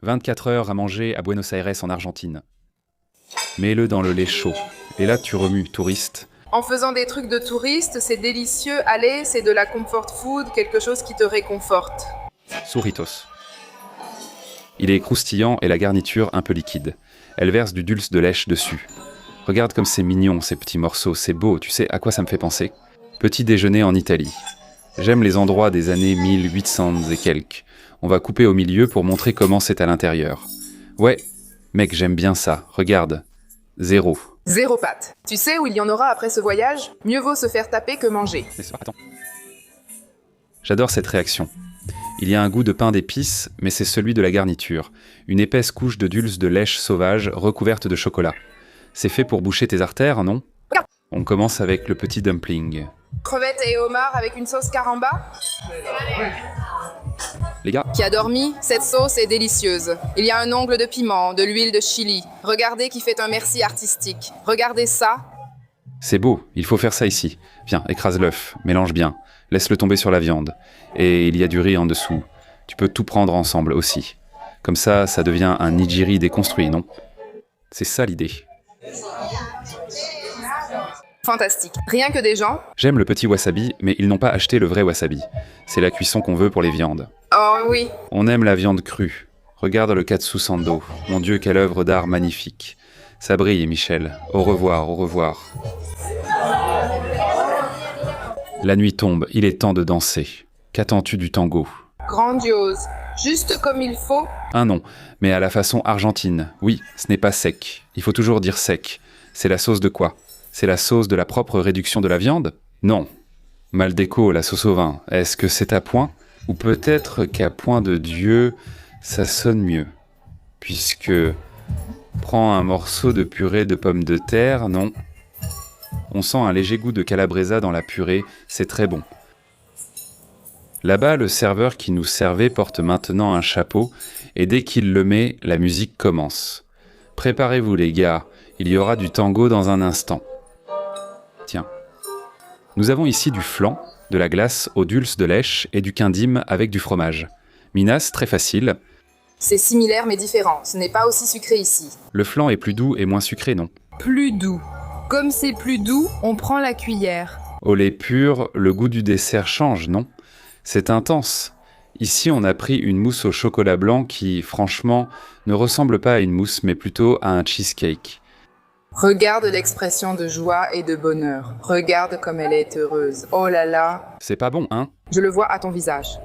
24 heures à manger à Buenos Aires en Argentine. Mets-le dans le lait chaud. Et là, tu remues, touriste. En faisant des trucs de touriste, c'est délicieux. Allez, c'est de la comfort food, quelque chose qui te réconforte. Souritos. Il est croustillant et la garniture un peu liquide. Elle verse du dulce de lèche dessus. Regarde comme c'est mignon, ces petits morceaux, c'est beau. Tu sais à quoi ça me fait penser? Petit déjeuner en Italie. J'aime les endroits des années 1800 et quelques. On va couper au milieu pour montrer comment c'est à l'intérieur. Ouais, mec, j'aime bien ça. Regarde. 0. 0 pâte. Tu sais où il y en aura après ce voyage? Mieux vaut se faire taper que manger. Attends. J'adore cette réaction. Il y a un goût de pain d'épices, mais c'est celui de la garniture. Une épaisse couche de dulce de lèche sauvage recouverte de chocolat. C'est fait pour boucher tes artères, non? On commence avec le petit dumpling. Crevettes et homards avec une sauce caramba? Les gars, Qui a dormi? Cette sauce est délicieuse. Il y a un ongle de piment, de l'huile de chili. Regardez qui fait un merci artistique. Regardez ça. c'est beau, il faut faire ça ici. Viens, écrase l'œuf, mélange bien. Laisse-le tomber sur la viande. Et il y a du riz en dessous. Tu peux tout prendre ensemble aussi. Comme ça devient un nigiri déconstruit, non? C'est ça l'idée. Fantastique. Rien que des gens. J'aime le petit wasabi, mais ils n'ont pas acheté le vrai wasabi. C'est la cuisson qu'on veut pour les viandes. Oh oui. On aime la viande crue. Regarde le katsu sando. Mon Dieu, quelle œuvre d'art magnifique. Ça brille, Michel. Au revoir, au revoir. La nuit tombe, il est temps de danser. Qu'attends-tu du tango? Grandiose. Juste comme il faut. Un non, mais à la façon argentine. Oui, ce n'est pas sec. Il faut toujours dire sec. C'est la sauce de quoi? C'est la sauce de la propre réduction de la viande? Non. Maldéco, la sauce au vin. Est-ce que c'est à point? Ou peut-être qu'à point de Dieu, ça sonne mieux. Puisque... Prends un morceau de purée de pommes de terre, non? On sent un léger goût de calabresa dans la purée, c'est très bon. Là-bas, le serveur qui nous servait porte maintenant un chapeau, et dès qu'il le met, la musique commence. Préparez-vous les gars, il y aura du tango dans un instant. Tiens. Nous avons ici du flan, de la glace au dulce de lèche et du quindim avec du fromage. Minas, très facile. C'est similaire mais différent. Ce n'est pas aussi sucré ici. Le flan est plus doux et moins sucré, non? Plus doux. Comme c'est plus doux, on prend la cuillère. Au lait pur, le goût du dessert change, non? C'est intense. Ici, on a pris une mousse au chocolat blanc qui, franchement, ne ressemble pas à une mousse, mais plutôt à un cheesecake. Regarde l'expression de joie et de bonheur. Regarde comme elle est heureuse. Oh là là. C'est pas bon, hein? Je le vois à ton visage.